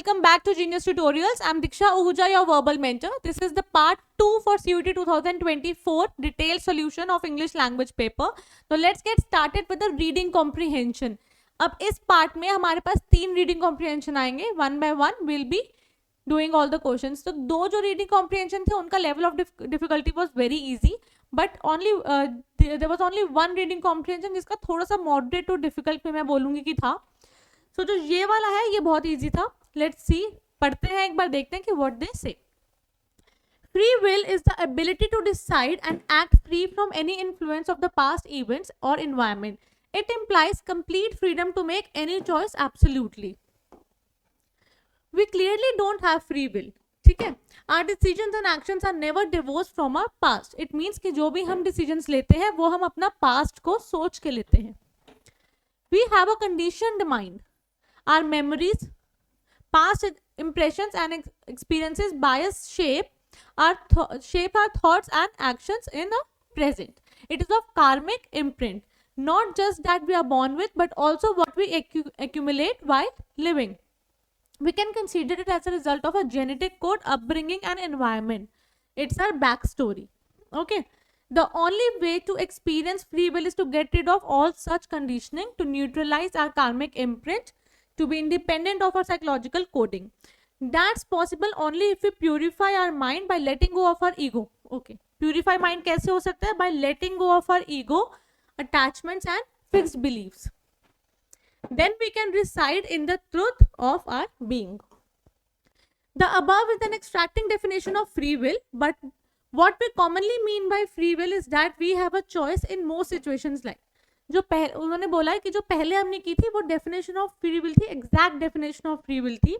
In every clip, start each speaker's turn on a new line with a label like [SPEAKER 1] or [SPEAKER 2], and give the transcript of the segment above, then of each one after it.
[SPEAKER 1] welcome back to Genius Tutorials. I'm Diksha Ahuja, your verbal mentor. This is the part 2 for CUET 2024 detailed solution of English language paper. So let's get started with the reading comprehension. अब इस part में हमारे पास 3 reading comprehension आएंगे. One by one we'll be doing all the questions. तो दो जो reading comprehension थे उनका level of difficulty was very easy, but only there was only one reading comprehension जिसका थोड़ा सा moderate to difficult में मैं बोलूँगी कि था. So जो ये वाला है ये बहुत easy था. Let's see, पढ़ते हैं एक बार, देखते हैं कि what they say. Free will is the ability to decide and act free from any influence of the past events or environment. It implies complete freedom to make any choice absolutely. We clearly don't have free will. ठीक है, Our decisions and actions are never divorced from our past. It means कि जो भी हम decisions लेते हैं वो हम अपना past को सोच के लेते हैं. We have a conditioned mind. Our memories, past impressions and experiences bias shape our thoughts and actions in the present. It is of karmic imprint, not just that we are born with, but also what we accumulate while living. We can consider it as a result of a genetic code, upbringing and environment. It's our backstory. Okay. The only way to experience free will is to get rid of all such conditioning, to neutralize our karmic imprint, to be independent of our psychological coding. That's possible only if we purify our mind by letting go of our ego. Okay. Purify mind कैसे हो सकता है? By letting go of our ego, attachments and fixed beliefs. Then we can reside in the truth of our being. The above is an extracting definition of free will, but what we commonly mean by free will is that we have a choice in most situations like. जो उन्होंने बोला है कि जो पहले हमने की थी वो डेफिनेशन ऑफ फ्री विल थी, exact definition of free will थी.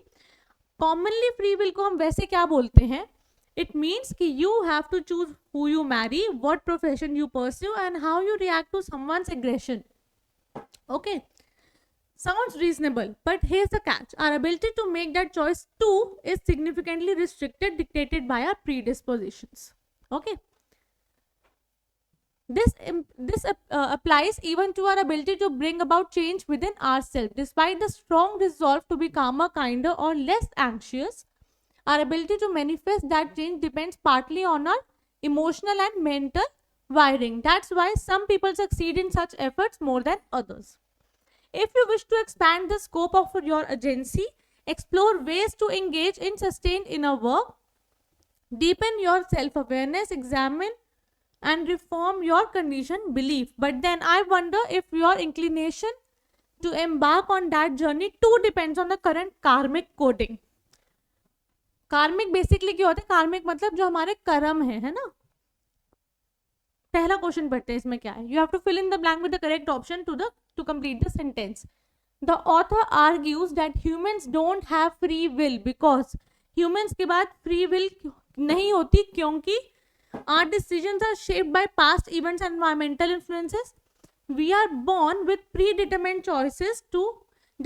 [SPEAKER 1] कॉमनली फ्री विल को हम वैसे क्या बोलते हैं? इट मीन्स कि you have to choose who you marry, what profession you pursue and how you react to someone's aggression. Okay, sounds reasonable, but here's the catch. Our ability to make that choice too is significantly restricted, dictated by our predispositions. Okay. This applies even to our ability to bring about change within ourselves. Despite the strong resolve to be calmer, kinder, or less anxious, our ability to manifest that change depends partly on our emotional and mental wiring. That's why some people succeed in such efforts more than others. If you wish to expand the scope of your agency, explore ways to engage in sustained inner work, deepen your self-awareness, examine and reform your conditioned belief. But then I wonder if your inclination to embark on that journey too depends on the current karmic coding. Karmic basically क्या होता है? Karmic मतलब जो हमारे कर्म है ना? पहला क्वेश्चन पढ़ते हैं, इसमें क्या है? You have to fill in the blank with the correct option to complete the sentence. The author argues that humans don't have free will because humans के बाद free will नहीं होती क्योंकि our decisions are shaped by past events and environmental influences. We are born with predetermined choices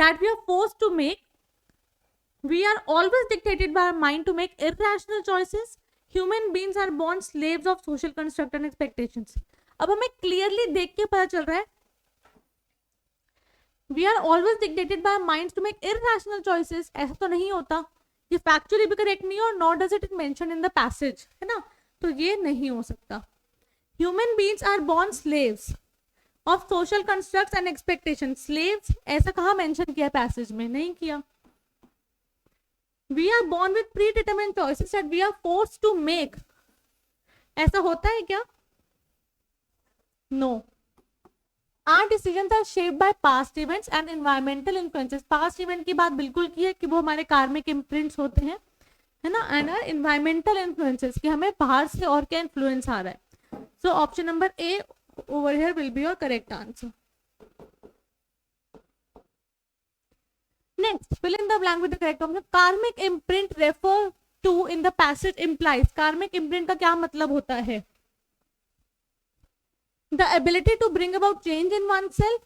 [SPEAKER 1] that we are forced to make. We are always dictated by our mind to make irrational choices. Human beings are born slaves of social construct and expectations. अब हमें clearly देख के पता चल रहा है we are always dictated by our minds to make irrational choices. ऐसा तो नहीं होता, ये factually भी correct नहीं और nor does it mention in the passage, है ना? तो ये नहीं हो सकता. Human beings are born slaves of social constructs and expectations. Slaves ऐसा कहाँ mention किया passage में? नहीं किया. We are born with predetermined choices that we are forced to make. ऐसा होता है क्या? No. Our decisions are shaped by past events and environmental influences. Past event की बात बिल्कुल की है कि वो हमारे karmic imprints होते हैं, है ना? And our environmental influences कि हमें बाहर से और क्या influence आ रहा है. So option number A over here will be your correct answer. Next, fill in the blank with the correct option. Karmic imprint refer to in the passage implies. Karmic imprint का क्या मतलब होता है? The ability to bring about change in oneself,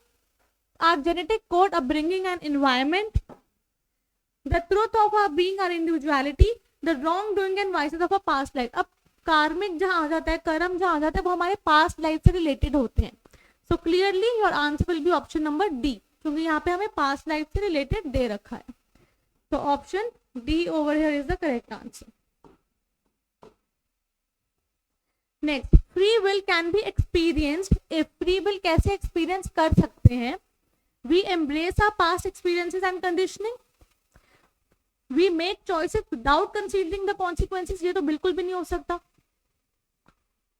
[SPEAKER 1] our genetic code, upbringing and environment, the truth of our being, our individuality, the wrongdoing and vices of our past life. अब कार्मिक जहाँ आ जाता है, कर्म जहाँ आ जाता है, वो हमारे पास्ट लाइफ से रिलेटेड होते हैं. So clearly your answer will be option number D, क्योंकि यहाँ पे हमें पास्ट लाइफ से रिलेटेड दे रखा है. तो option D over here is the correct answer. Next, free will can be experienced if free will कैसे experience कर सकते हैं? We embrace our past experiences and conditioning. We make choices without considering the consequences. ये तो बिल्कुल भी नहीं हो सकता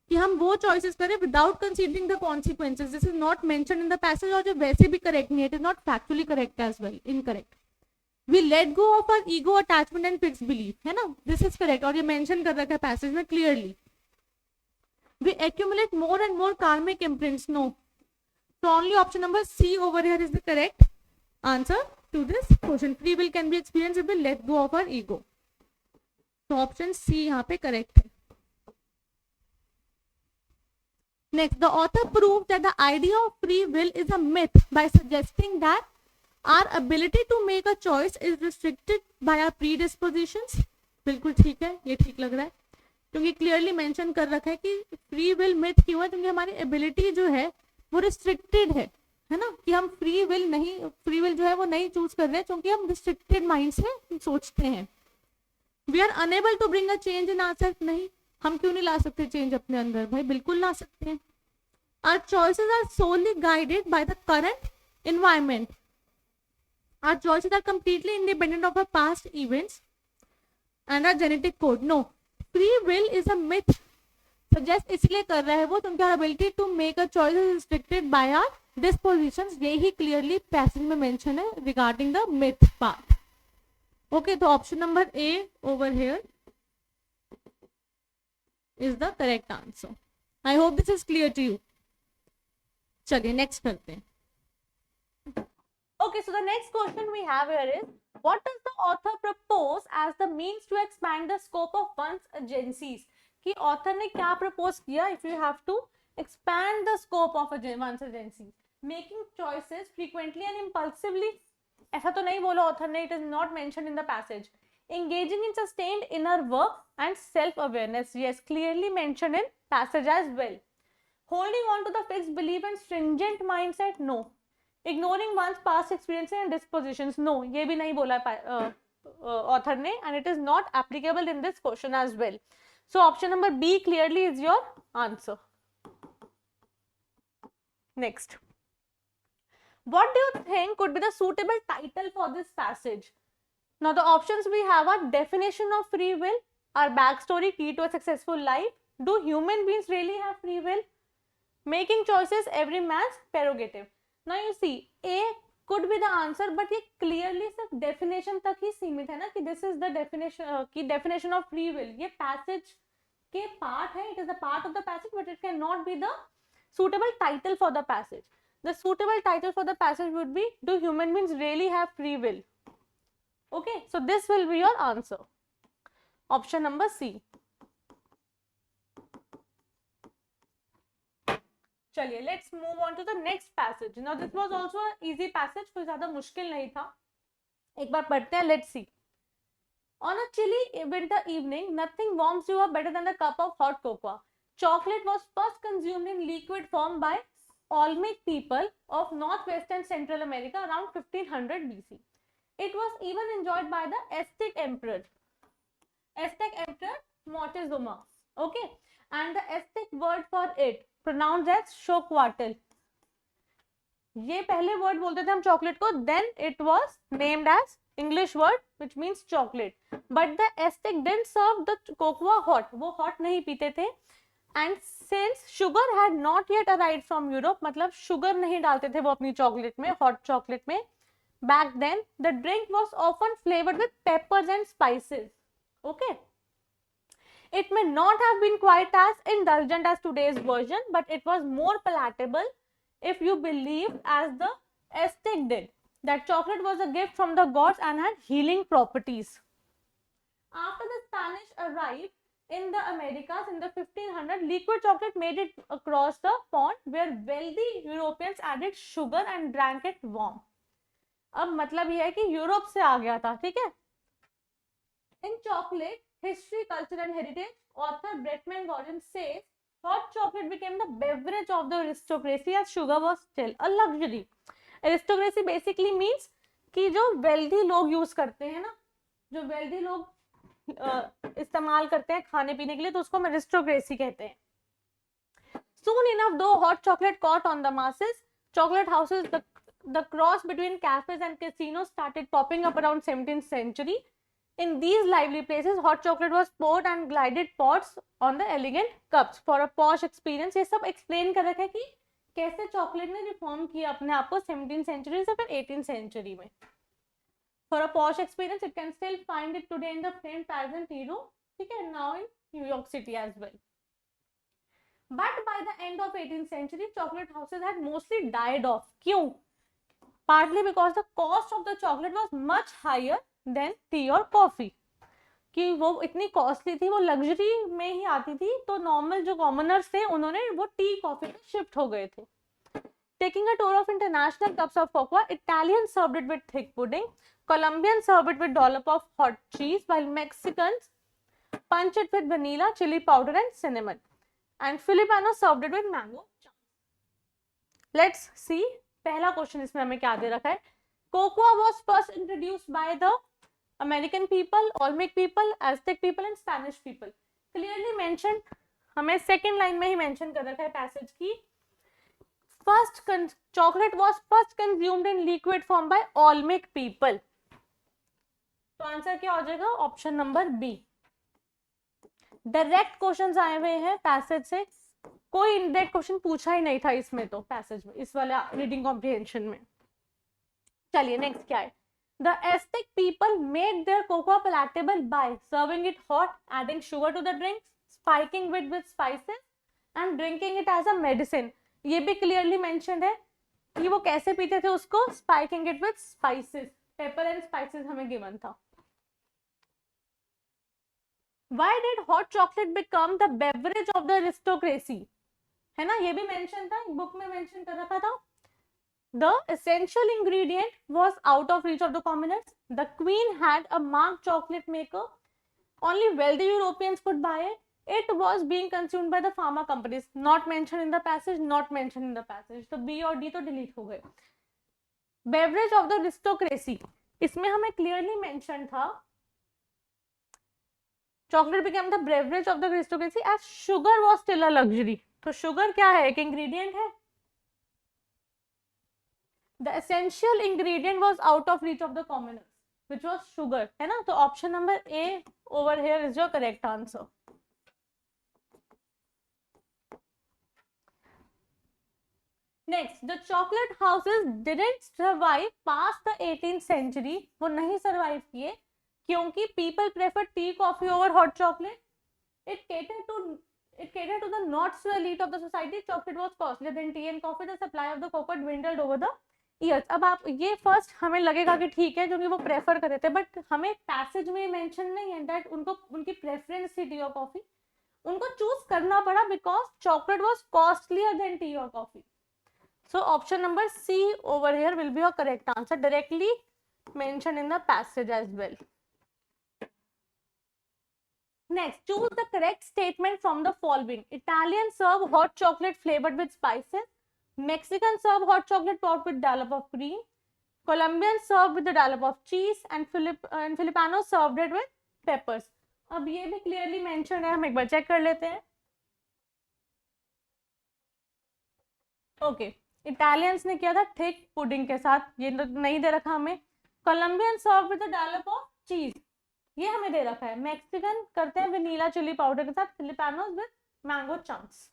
[SPEAKER 1] कि हम वो choices करें without considering the consequences. This is not mentioned in the passage और जो वैसे भी correct नहीं है. It is not factually correct as well. Incorrect. We let go of our ego attachment and fixed belief. है ना? This is correct और ये mention कर रखा है passage में clearly. We accumulate more and more karmic imprints. No. So only option number C over here is the correct answer to this question. Free will can be experienced if we let go of our ego. So option C यहाँ पे correct है. Next, the author proves that the idea of free will is a myth by suggesting that our ability to make a choice is restricted by our predispositions. बिल्कुल ठीक है, ये ठीक लग रहा है क्योंकि क्लियरली मेंशन कर रखा है कि फ्री विल मिथ क्यों है, क्योंकि हमारी एबिलिटी जो है वो रिस्ट्रिक्टेड है ना, कि हम फ्री विल जो है वो नहीं चूज कर रहे हैं क्योंकि हम रिस्ट्रिक्टेड माइंड से सोचते हैं. We are unable to bring a change in ourself. नहीं, हम क्यों नहीं ला सकते चेंज अपने अंदर? भाई बिल्कुल ला सकते हैं. Our choices are solely guided by the current environment. Our choices are completely independent of our past events and our genetic code. No, free will is a myth suggest इसलिए कर रहा है वो क्योंकि our ability to make a choice is restricted by our dispositions. यही clearly passage में mention है regarding the myth part. Okay, तो option number A over here is the correct answer. I hope this is clear to you. चलिए next करते हैं. Okay, so the next question we have here is, what does the author propose as the means to expand the scope of one's agencies? कि author ने क्या propose किया if you have to expand the scope of one's agencies? Making choices frequently and impulsively. ऐसा तो नहीं बोला author ने, it is not mentioned in the passage. Engaging in sustained inner work and self-awareness. Yes, clearly mentioned in passage as well. Holding on to the fixed belief and stringent mindset. No. Ignoring one's past experiences and dispositions. No, ये भी नहीं बोला author ने, and it is not applicable in this question as well. So option number B clearly is your answer. Next, what do you think could be the suitable title for this passage? Now the options we have are definition of free will, our backstory, key to a successful life, do human beings really have free will, making choices every man's prerogative. Now you see, A could be the answer, but ये clearly सिर्फ definition तक ही सीमित है ना, कि this is the definition की definition of free will. ये passage के part है, it is a part of the passage, but it cannot be the suitable title for the passage. The suitable title for the passage would be, do human beings really have free will? Okay, so this will be your answer. Option number C. चलिए let's move on to the next passage. Now this was also a easy passage, कोई ज्यादा मुश्किल नहीं था. एक बार पढ़ते हैं. Let's see. On a chilly winter evening, nothing warms you up better than a cup of hot cocoa. Chocolate was first consumed in liquid form by Olmec people of northwestern Central America around 1500 BC. It was even enjoyed by the Aztec Emperor Moctezuma. Okay, and the Aztec word for it pronounced as Xochitl. ये पहले word बोलते थे हम chocolate को, then it was named as English word which means chocolate. But the Aztec didn't serve the cocoa hot. वो hot नहीं पीते थे. And since sugar had not yet arrived from Europe, मतलब sugar नहीं डालते थे वो अपनी चॉकलेट में, hot chocolate में. Back then, the drink was often flavored with peppers and spices. Okay. It may not have been quite as indulgent as today's version, but it was more palatable if you believed, as the Aztec did, that chocolate was a gift from the gods and had healing properties. After the Spanish arrived in the Americas in the 1500s, liquid chocolate made it across the pond, where wealthy Europeans added sugar and drank it warm. अब मतलब यह है कि Europe से आ गया था. ठीक है. In chocolate history, culture and heritage, author Bretman Gordon says hot chocolate became the beverage of the aristocracy as sugar was still a luxury. Aristocracy basically means कि जो wealthy लोग यूज करते हैं ना, जो वेल्दी लोग इस्तेमाल करते हैं खाने पीने के लिए, तो उसको हम अरिस्टोक्रेसी कहते हैं. Soon enough, though hot chocolate caught on the masses, chocolate houses, the cross between cafes and casinos started popping up around 17th century. In these lively places, hot chocolate was poured and glided pots on the elegant cups for a posh experience. ये सब explain कर रखा है कि कैसे chocolate ने reform किया अपने आप को 17th century से फिर 18th century में. For a posh experience, it can still find it today in the famed Paris Hero, ठीक है, now in New York City as well. But by the end of 18th century, chocolate houses had mostly died off. क्यों? Partly because the cost of the chocolate was much higher than tea or coffee. कि वो इतनी costly थी, वो luxury में ही आती थी, तो नॉर्मल जो कॉमनर्स थे उन्होंने वो टी कॉफी में शिफ्ट हो गए थे. Taking a tour of international cups of cocoa, Italians served it with thick pudding, Colombians served it with dollop of hot cheese, while Mexicans punch it with vanilla, chili powder and cinnamon, and Filipinos served it with mango. Let's see. पहला question इसमें हमें क्या दे रखा है. Cocoa was first introduced by the American people, Olmec people, Aztec people and Spanish people. Clearly mentioned, हमें second line में ही mention कर रखा है पैसेज की. First, chocolate was first consumed in liquid form by Olmec people. तो answer क्या हो जाएगा? Option number B. Direct questions आए हुए हैं पैसेज से, कोई इनडायरेक्ट क्वेश्चन पूछा ही नहीं था इसमें, तो पैसेज में, इस वाले रीडिंग कॉम्प्रिहेंशन में. चलिए नेक्स्ट क्या है. The Aztec people made their cocoa palatable by serving it hot, adding sugar to the drink, spiking it with spices and drinking it as a medicine. ये भी क्लियरली मेंशन्ड है कि वो कैसे पीते थे उसको, spiking it with spices, paper and spices हमें गिवन था. Why did hot chocolate become the beverage of the aristocracy? है ना, ये भी मेंशन था, बुक में मेंशन कर रखा था. The essential ingredient was out of reach of the commoners. The queen had a marked chocolate maker. Only wealthy Europeans could buy it. It was being consumed by the pharma companies. Not mentioned in the passage, not mentioned in the passage. तो B और D तो delete हो गए. Beverage of the aristocracy, इसमें हमें clearly mention था chocolate became the beverage of the aristocracy as sugar was still a luxury. तो sugar क्या है? एक ingredient है. The essential ingredient was out of reach of the commoners, which was sugar, है ना. तो option number A over here is your correct answer. Next, the chocolate houses didn't survive past the 18th century. वो नहीं survive किए क्योंकि people prefer tea, coffee over hot chocolate. It catered to the not so elite of the society. Chocolate was costlier than tea and coffee. The supply of the cocoa dwindled over the years. अब आप ये first हमें लगेगा कि ठीक है क्योंकि वो प्रेफर कर रहे थे, बट हमें पैसेज में मेंशन नहीं है दैट उनको उनकी प्रेफरेंस थी टी और कॉफी. उनको चूज करना पड़ा because chocolate was costlier then T और coffee. So option number C over here will be your correct answer, directly mentioned in the passage as well. Next, choose the correct statement from the following. Italians serve hot chocolate flavored with spices. Mexicans serve hot chocolate topped with dollop of cream. Colombians serve with the dollop of cheese and Filipinos served it with peppers. अब ये भी clearly mentioned है, हम एक बार check कर लेते हैं. Okay. Italians ने किया था थिक पुडिंग के साथ, ये नहीं दे रखा हमें. Colombian serve with dollop of cheese, ये हमें दे रखा है. मैक्सिकन करते हैं वनीला चिली पाउडर के साथ. Filipinos with mango chunks.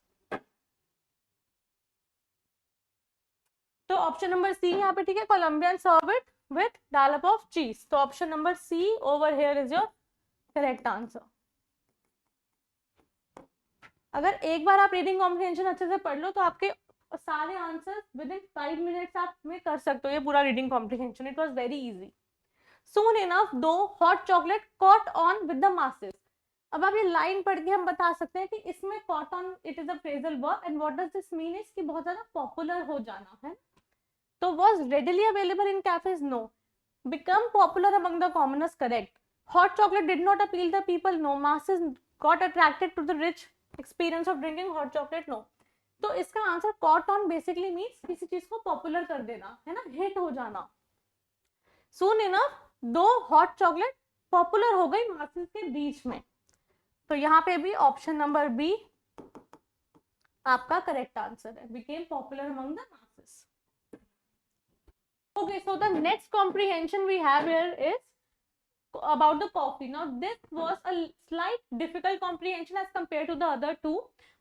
[SPEAKER 1] तो ऑप्शन नंबर सी यहाँ पे ठीक है. Colombian serve it with dollop of cheese. तो option number C over here is your correct answer. अगर एक बार आप रीडिंग कॉम्प्रिहेंशन अच्छे से पढ़ लो तो आपके सारे आंसर विद इन 5 मिनट्स आप में कर सकते हो ये पूरा reading comprehension. It was very easy. Soon enough though hot chocolate caught on with the masses. अब आप ये लाइन पढ़ के हम बता सकते हैं कि इसमें caught on it is a phrasal verb and what does this mean is कि बहुत ज्यादा पॉपुलर हो जाना है. तो was readily available in cafes? No. Become popular among the commoners? Correct. Hot chocolate did not appeal the people? No. Masses got attracted to the rich experience of drinking hot chocolate? No. तो इसका answer caught on basically means किसी चीज को popular कर देना, है ना, hit हो जाना. सून enough though hot chocolate popular हो गई मासेस के बीच में। तो यहाँ पे भी ऑप्शन नंबर बी आपका करेक्ट आंसर है, became popular among the masses. Okay, so the next comprehension we have here is about the coffee. Now this was a slight difficult comprehension as compared to the other two,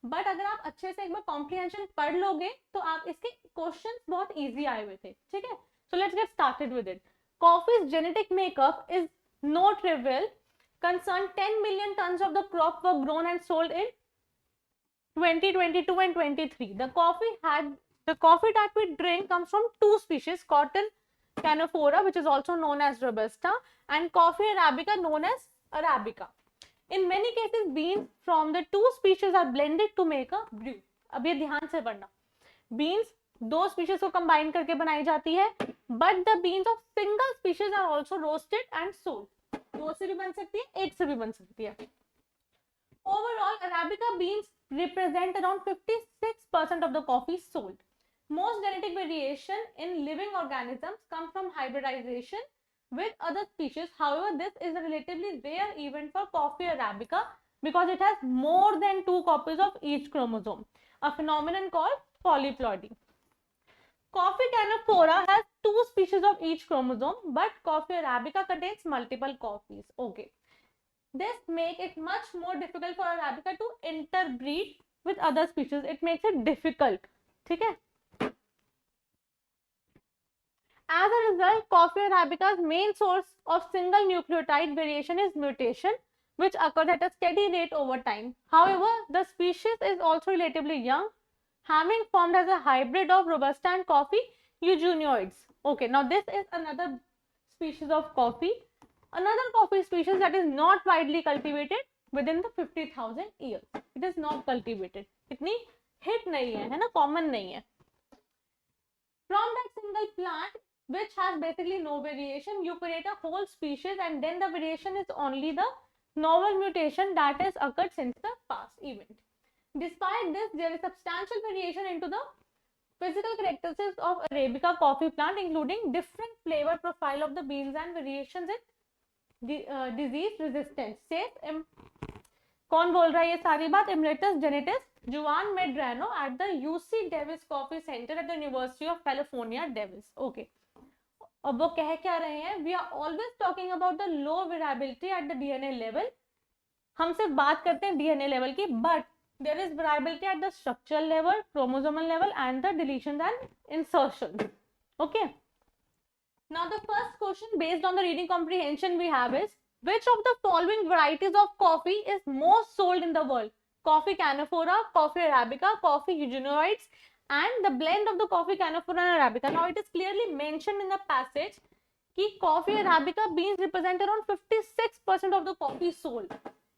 [SPEAKER 1] but अगर आप अच्छे से एक बार comprehension पढ़ लोगे तो आप इसके questions बहुत easy आए हुए थे, ठीक है? So let's get started with it. Coffee's genetic makeup is no trivial concern. 10 million tons of the crop were grown and sold in 2022 and 23. The coffee that we drink comes from two species, cotton Canephora, which is also known as Robusta, and coffee Arabica, known as Arabica. In many cases, beans from the two species are blended to make a brew. अब ये ध्यान से पढ़ना, beans दो species को combine करके बनाई जाती है, but the beans of single species are also roasted and sold. दो से भी बन सकती है, एक से भी बन सकती है. Overall, Arabica beans represent around 56% of the coffee sold. Most genetic variation in living organisms come from hybridization with other species. However, this is a relatively rare event for coffee Arabica because it has more than 2 copies of each chromosome, a phenomenon called polyploidy. Coffee Canephora has 2 species of each chromosome, but coffee Arabica contains multiple copies. Okay. This makes it much more difficult for Arabica to interbreed with other species. It makes it difficult. ठीक है? As a result, coffee Arabica's main source of single nucleotide variation is mutation, which occurs at a steady rate over time. However, the species is also relatively young, having formed as a hybrid of Robusta and coffee eugenioids. Okay, now this is another species of coffee. Another coffee species that is not widely cultivated within the 50,000 years. It is not cultivated. इतनी hit नहीं है ना, common नहीं है. From that single plant, which has basically no variation, you create a whole species, and then the variation is only the novel mutation that has occurred since the past event. Despite this, there is substantial variation into the physical characteristics of Arabica coffee plant, including different flavor profile of the beans and variations in disease resistance. Says कौन बोल रहा है ये सारी बात? Emeritus Genetist Juan Medrano at the UC Davis Coffee Center at the University of California, Davis. Okay. अब वो कह क्या रहे हैं? We are always talking about the low variability at the DNA level. हम सिर्फ बात करते हैं DNA level की, but there is variability at the structural level, chromosomal level, and the deletions and insertions. Okay. Now the first question based on the reading comprehension we have is, which of the following varieties of coffee is most sold in the world? Coffee Canephora, coffee Arabica, coffee eugenioids, and the blend of the coffee Canephora and Arabica. Now it is clearly mentioned in the passage कि coffee Arabica beans represent around 56% of the coffee sold.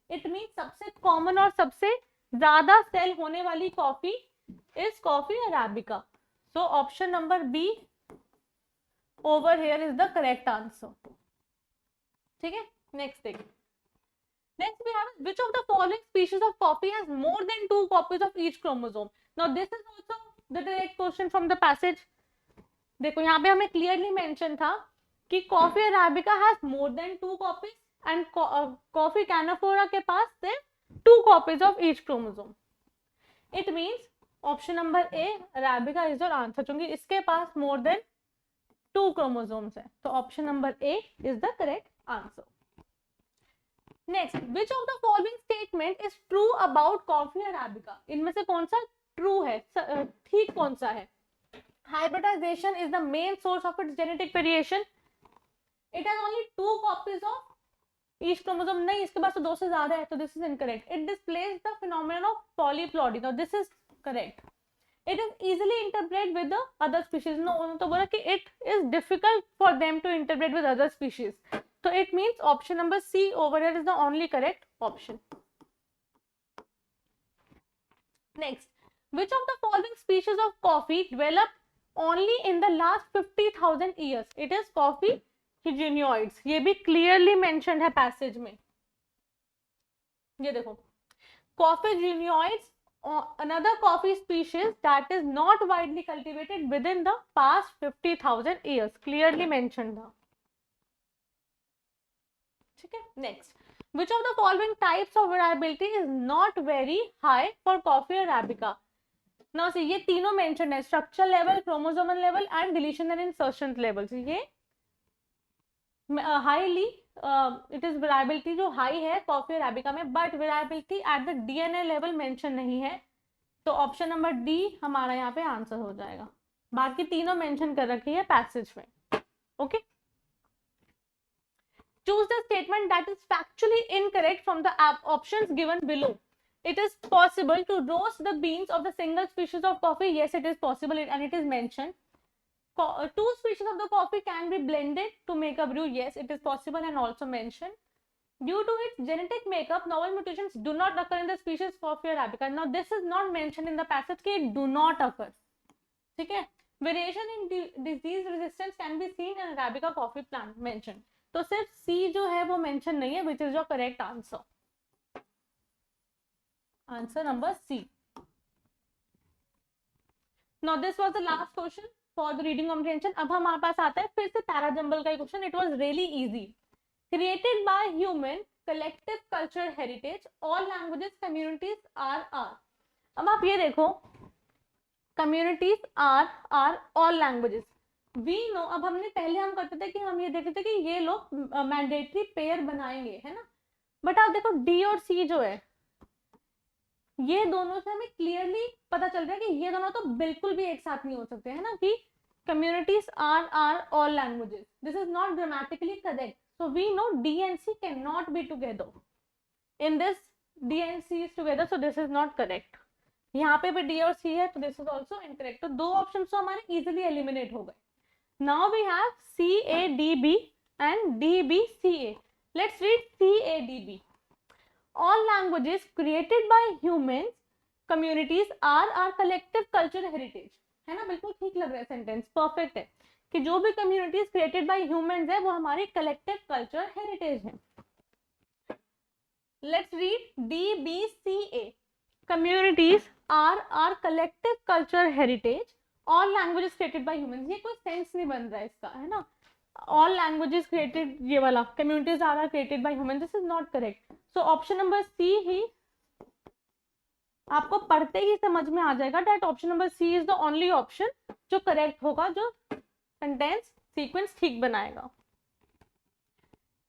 [SPEAKER 1] It means सबसे common और सबसे ज़्यादा sell होने वाली coffee is coffee Arabica. So option number B over here is the correct answer. ठीक है? Next thing. Next we have, which of the following species of coffee has more than 2 copies of each chromosome? Now this is also the direct question from the passage. देखो यहाँ पे हमें clearly mention था कि coffee Arabica has more than 2 copies and coffee Canephora के पास सिर्फ 2 copies of each chromosome. It means option number A Arabica is your answer, क्योंकि इसके पास more than 2 chromosomes है. तो option number A is the correct answer. Next, which of the following statement is true about coffee Arabica? इनमें से कौन सा true है? ठीक कौन सा है? Hybridization is the main source of its genetic variation. It has only 2 copies of each chromosome. नहीं, इसके पास तो 2 से ज़्यादा है, तो this is incorrect. It displays the phenomenon of polyploidy. Now this is correct. It is easily interbred with the other species. No, तो बोला कि it is difficult for them to interbred with other species. So it means option number C over here is the only correct option. Next, which of the following species of coffee developed only in the last 50,000 years? It is coffee eugenioids. ये भी clearly mentioned है passage में. ये देखो, coffee eugenioids, another coffee species that is not widely cultivated within the past 50,000 years. Clearly mentioned था. ठीक है. Next, which of the following types of variability is not very high for coffee arabica? Now see, ये तीनों mention है, structure level, chromosomal level and deletion and insertion level. ये highly it is variability जो high है coffee arabica में, but variability at the DNA level mention नहीं है. तो ऑप्शन नंबर डी हमारा यहाँ पे आंसर हो जाएगा. बाकी तीनों मेंशन कर रखी है पैसेज में. Okay. Choose the statement that is factually incorrect from the options given below. It is possible to roast the beans of the single species of coffee. Yes, it is possible, and it is mentioned. Two species of the coffee can be blended to make a brew. Yes, it is possible and also mentioned. Due to its genetic makeup, novel mutations do not occur in the species Coffea arabica. Now, this is not mentioned in the passage कि do not occur. ठीक है. Variation in disease resistance can be seen in arabica coffee plant mentioned. तो सिर्फ C जो है वो mention नहीं है, which is your correct answer. Answer number C. Now this was the last question for the reading comprehension. अब हमारे पास आता है फिर से पैराजंबल का question. It was really easy. Created by human collective cultural heritage, all languages communities are. अब आप ये देखो, communities are all languages. We know, अब हमने पहले हम करते थे कि हम ये देखते थे कि ये लोग मैंडेटरी पेयर बनाएंगे, है ना. बट आप देखो डी और सी जो है, ये दोनों से हमें क्लियरली पता चल रहा है कि ये दोनों तो बिल्कुल भी एक साथ नहीं हो सकते, है ना. कि communities are all languages. This is not grammatically correct. So we know D and C cannot be together. In this D and C is together, so this is not correct. यहाँ पे भी D और C है, तो this is also incorrect. तो दो option तो हमारे easily eliminate हो गए. Now we have CADB and DBCA. Let's read CADB. All languages created by humans communities are collective cultural heritage. है ना, बिल्कुल ठीक लग रहा है सेंटेंस, परफेक्ट है कि जो भी कम्युनिटीज क्रिएटेड बाय ह्यूमंस है वो हमारी कलेक्टिव कल्चरल हेरिटेज है. Let's read DBCA. Communities are collective cultural heritage. All languages created by humans. ये कोई सेंस नहीं बन रहा है इसका, है ना. All languages created, ये वाला communities are created by humans. This is not correct. So option number C ही आपको पढ़ते ही समझ में आ जाएगा that option number C is the only option जो करेक्ट होगा, जो सेंटेंस सीक्वेंस ठीक बनाएगा.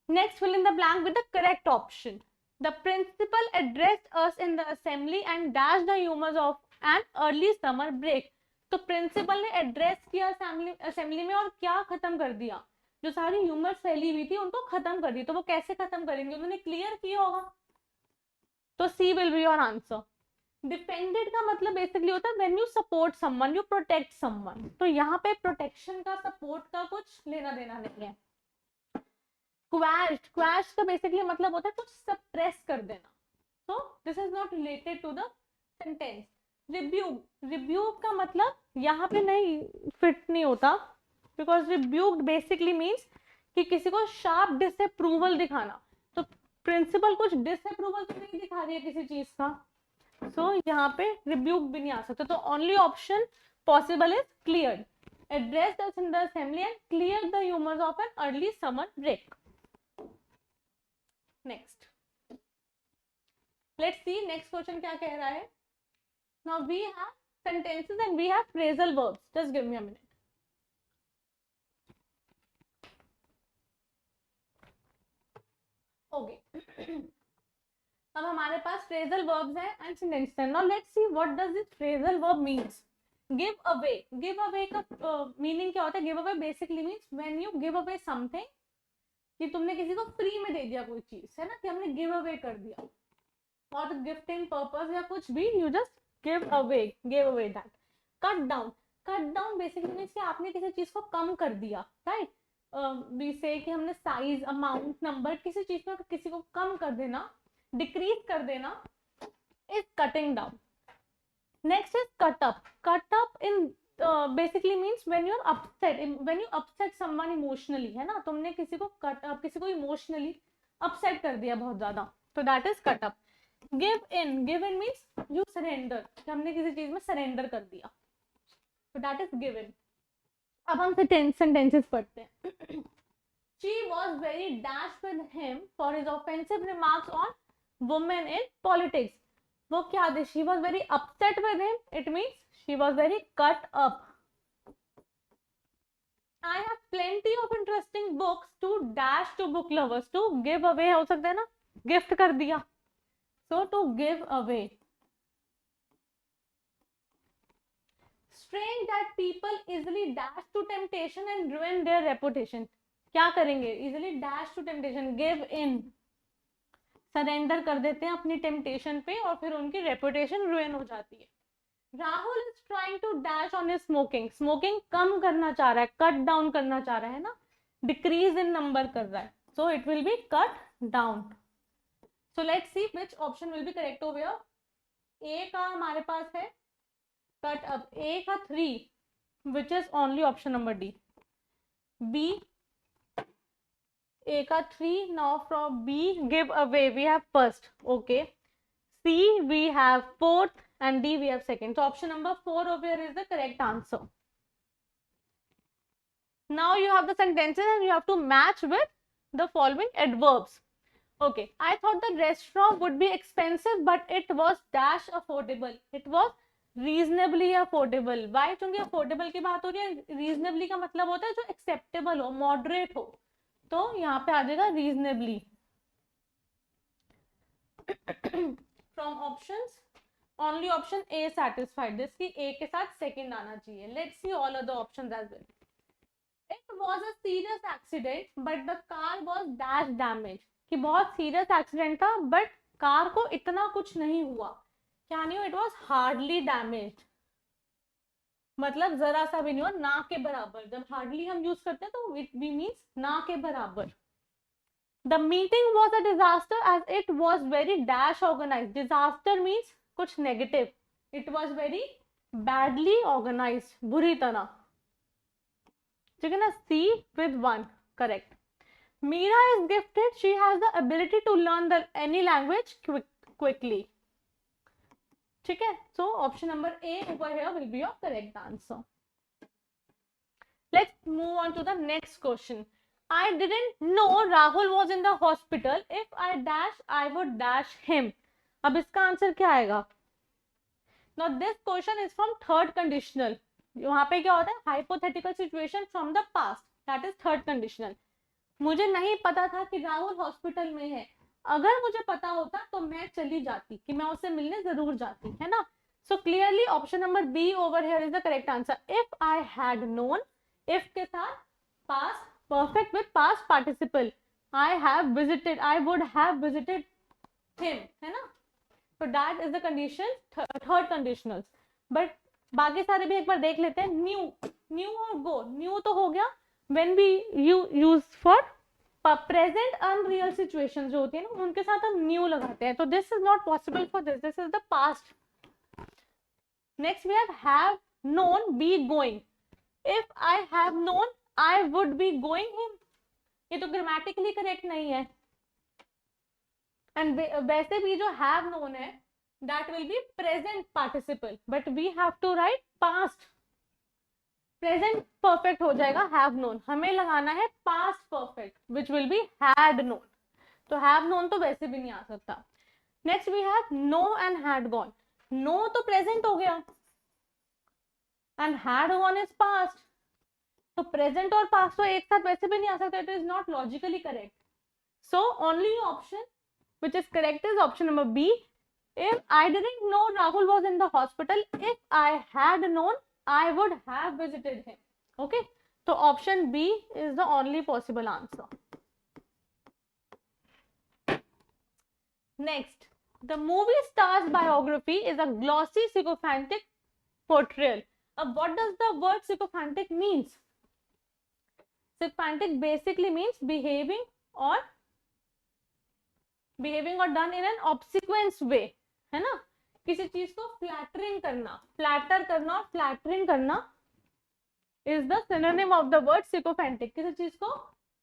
[SPEAKER 1] Next, fill in the blank with the correct option. The principal addressed us in the assembly and dashed the humors of an early summer break. तो principal ने address किया assembly में और क्या खत्म कर दिया, जो सारी ह्यूमर्स फैली हुई थी उनको खत्म कर दी. तो वो कैसे खत्म करेंगे, उन्होंने क्लियर किया होगा. तो C will be your answer. Defended का मतलब बेसिकली होता है when you support someone, you protect someone. तो यहाँ पे प्रोटेक्शन का, सपोर्ट का कुछ लेना देना नहीं है. क्वैश का बेसिकली मतलब होता है कुछ सप्रेस कर देना. So this is not related to the sentence. Rebuke का मतलब यहाँ पे नहीं फिट नहीं होता, बिकॉज रिब्यूक्ड बेसिकली मीन्स कि किसी को शार्प डिसअप्रूवल दिखाना. तो प्रिंसिपल कुछ डिसअप्रूवल तो नहीं दिखा रही है किसी चीज का, सो यहाँ पे रिब्यूक भी नहीं आ सकता. तो only option possible is cleared. Address us in the assembly and clear the humors of an early summer break. Next, let's see next question क्या कह रहा है. Now we have sentences and we have phrasal verbs. Just give me a minute. Okay. अब हमारे पास phrasal verbs है and sentences है. Now let's see what does this phrasal verb means. Give away. Give away का meaning क्या होता है? Give away basically means when you give away something, कि तुमने किसी को फ्री में दे दिया कोई चीज, है ना, कि हमने गिव अवे कर दिया फॉर गिफ्टिंग पर्पस या कुछ भी, you just give away that. Cut down basically means कि आपने किसी चीज को कम कर दिया, राइट. वी से कि हमने साइज, अमाउंट, नंबर, किसी चीज में किसी को कम कर देना, डिक्रीज कर देना, is cutting down. Next is cut up in basically means when you're upset, when you upset someone emotionally, है ना, तुमने किसी को emotionally upset कर दिया बहुत ज्यादा, तो that is cut up. give in means you surrender, हमने किसी चीज में surrender कर दिया, तो that is given. अब हम sentences पढ़ते हैं. she was very dashed with him for his offensive remarks on women in politics. वो क्या थी? She was very upset with him. It means she was very cut up. I have plenty of interesting books to dash to book lovers. To give away हो सकता है ना, gift कर दिया. So to give away. Strange that people easily dash to temptation and ruin their reputation. क्या करेंगे? Easily dash to temptation, give in. Surrender कर देते हैं अपनी टेम्पटेशन पे और फिर उनकी रेपुटेशन रुइन हो जाती है. Rahul is trying to dash on his smoking. Smoking कम करना चाह रहा है, कट डाउन करना चाह रहा है ना, डिक्रीज इन नंबर कर रहा है. So it will be cut down. So let's see which option will be correct over here. A का हमारे पास है कट अप, ए का 3 which is only option number D. B A का 3. Now from B, give away, we have first. Okay. C, we have fourth, and D, we have second. So option number 4 over here is the correct answer. Now you have the sentences and you have to match with the following adverbs. Okay. I thought the restaurant would be expensive, but it was dash affordable. It was reasonably affordable. Why? क्योंकि affordable की बात हो रही है. Reasonably का मतलब होता है जो acceptable हो, moderate हो. तो यहाँ पे आ जाएगा reasonably. From options only option A satisfied. जिसकी ए के साथ सेकंड आना चाहिए. Let's see all other options as well. It was a serious accident but the car was dash damage. कि बहुत सीरियस एक्सीडेंट था बट कार को इतना कुछ नहीं हुआ. क्या नहीं हुआ? It was hardly damaged. मतलब जरा सा भी नहीं हुआ, ना के बराबर. जब हार्डली हम यूज करते हैं तो इट बी मीन्स ना के बराबर. The meeting was a disaster as it was very dash organise. Disaster means कुछ नेगेटिव. It was very badly organise, बुरी तरह. ठीक है ना. C with 1 correct. Meera is gifted, she has the ability to learn the any language quickly. ठीक है. So option number A over here will be your correct answer. Let's move on to the next question. I didn't know Rahul was in the hospital. If I dash, I would dash him. अब इसका answer क्या आएगा? Now this question is from third conditional. वहां पे क्या होता है? Hypothetical situation from the past. That is third conditional. मुझे नहीं पता था कि राहुल हॉस्पिटल में है. अगर मुझे पता होता तो मैं चली जाती, कि मैं उससे मिलने जरूर जाती, है ना. So clearly option number B over here is the correct answer. If I had known, if के साथ past perfect with past participle. I have visited, I would have visited him, है ना. So that is the condition, third conditionals. But बाकी सारे भी एक बार देख लेते हैं. new और go. new तो हो गया when we use for present unreal situations जो होती है ना, उनके साथ हम new लगाते हैं. तो this is not possible for this. This is the past. Next we have known, be going. If I have known, I would be going him. ये तो ग्रामेटिकली करेक्ट नहीं है. एंड वैसे भी जो have known है that will be present participle, but we have to write past. present perfect हो जाएगा have known. हमें लगाना है past perfect which will be had known. तो have known तो वैसे भी नहीं आ सकता. next we have know and had gone. know तो present हो गया and had gone is past. तो प्रेजेंट और पास्ट तो एक साथ वैसे भी नहीं आ सकता. It is not logically correct. So only option which is correct is option number B. If I didn't know Rahul was in the hospital, if I had known I would have visited him. Okay. तो option B is the only possible answer. Next, the movie star's biography is a glossy sycophantic portrayal. अब what does the word sycophantic means? Sycophantic basically means behaving or done in an obsequious way, है ना. किसी चीज को flattering करना, flatter करना और flattering करना is the synonym of the word sycophantic. किसी चीज को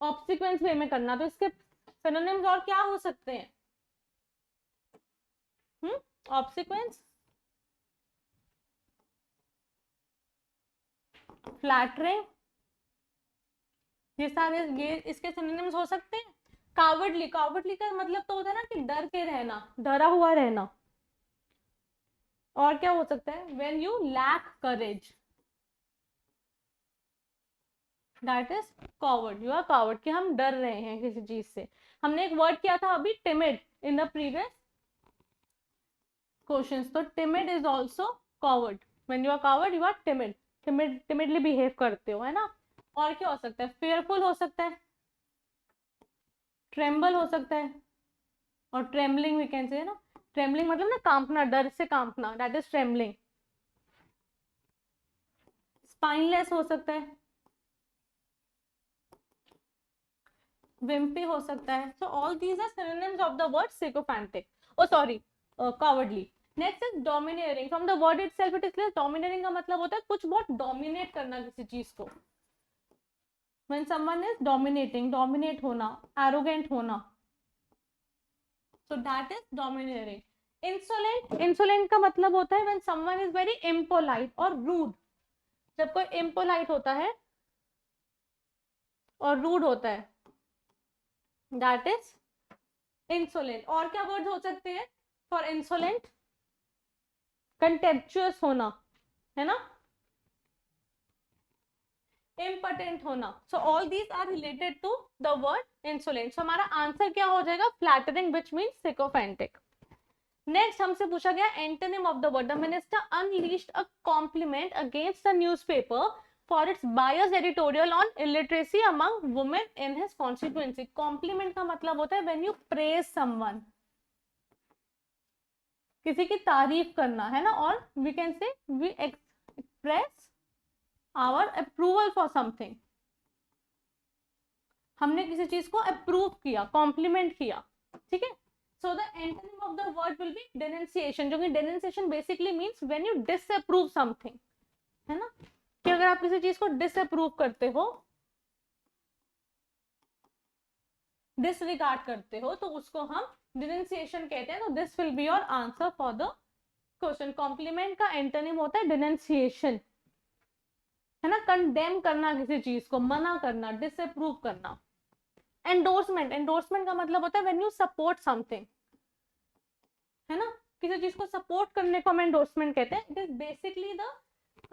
[SPEAKER 1] obsequious way में करना. तो इसके synonyms और क्या हो सकते हैं? obsequious, flattering, ये सारे ये इसके सिनोनिम्स हो सकते हैं। कावर्डली, कावर्डली का मतलब तो होता है ना कि डर के रहना, डरा हुआ रहना। और क्या हो सकता है, when you lack courage, that is coward, you are coward, कि हम डर रहे हैं किसी चीज से। हमने एक वर्ड किया था अभी timid in the previous questions, तो timid is also coward, when you are coward you are timid, timidly behave करते हो, है ना। और क्या हो सकता है, फेयरफुल हो सकता है, ट्रेम्बल हो सकता है, और ट्रेम्बलिंग वी कैन से, ना, ट्रेम्बलिंग मतलब ना कांपना, डर से कांपना, दैट इज ट्रेम्बलिंग। स्पाइनलेस हो सकता है, विम्पी हो सकता है। So all these are synonyms of the word sycophantic, oh sorry cowardly. Next is dominating, from the word itself it is clear, dominating का मतलब होता है कुछ बहुत डोमिनेट करना किसी चीज को। When someone is dominating, dominate होना, arrogant होना, so that is domineering. Insolent, insolent का मतलब होता है when someone is very impolite और rude, जब कोई impolite होता है और rude होता है, that is insolent. और क्या वर्ड हो सकते हैं for insolent, contemptuous होना, है ना, impotent होना, so all these are related to the word insolent. so हमारा आंसर क्या हो जाएगा, flattering, which means sycophantic. Next हमसे पूछा गया antonym of the word, the minister unleashed a compliment against the newspaper for its bias editorial on illiteracy among women in his constituency. Compliment का मतलब होता है व्हेन यू प्रेज समवन, किसी की तारीफ करना, है ना, और we can say we express our approval for something, हमने किसी चीज को अप्रूव किया, कॉम्प्लीमेंट किया, ठीक है। So the antonym of the word will be denunciation, जो कि denunciation basically means when you disapprove something, है ना, कि अगर आप किसी चीज को disapprove करते हो, disregard करते हो, तो उसको हम denunciation कहते हैं। तो this will be your answer for the question. compliment का antonym होता है denunciation, है ना, condemn करना किसी चीज को, मना करना, disapprove करना। एंडोर्समेंट, एंडोर्समेंट का मतलब होता है व्हेन यू सपोर्ट समथिंग, है ना, किसी चीज को सपोर्ट करने को हम एंडोर्समेंट कहते हैं। It is basically the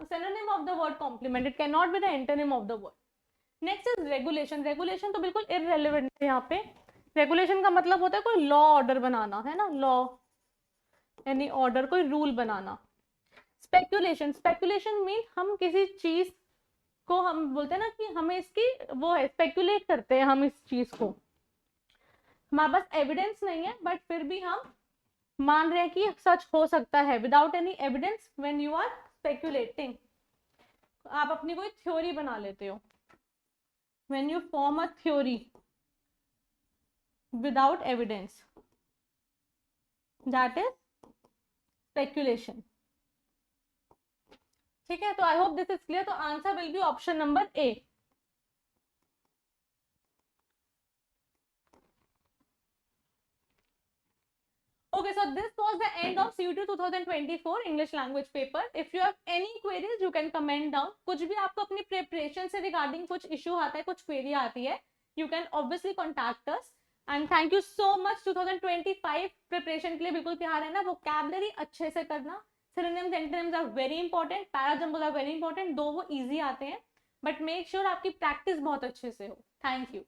[SPEAKER 1] synonym of the word compliment, it can not be the antonym of the word. Next is regulation, regulation तो बिल्कुल इररेलेवेंट है यहाँ पे। रेगुलेशन का मतलब होता है कोई लॉ ऑर्डर बनाना, है ना, लॉ यानी ऑर्डर, कोई रूल बनाना। स्पेक्यूलेशन, स्पेक्यूलेशन मीन हम किसी चीज को, हम बोलते हैं ना कि हमें इसकी वो है, स्पेक्यूलेट करते हैं हम इस चीज को, हमारे पास एविडेंस नहीं है बट फिर भी हम मान रहे हैं कि सच हो सकता है, without any evidence, when you are speculating, आप अपनी कोई थ्योरी बना लेते हो, when you form a theory without evidence, that is speculation, ठीक है। तो I hope this is clear. तो answer will be option number A. Okay, so this was the end of CUET 2024 English language paper. If you have any queries, you can comment down. कुछ भी आपको अपनी preparation से regarding कुछ issue आता है, कुछ query आती है, you can obviously contact us. And thank you so much. 2025 preparation के लिए बिल्कुल तैयार है ना, vocabulary अच्छे से करना, synonyms, antonyms are very important, parajumbles are very important, दो वो easy आते हैं, but make sure आपकी practice बहुत अच्छे से हो. Thank you.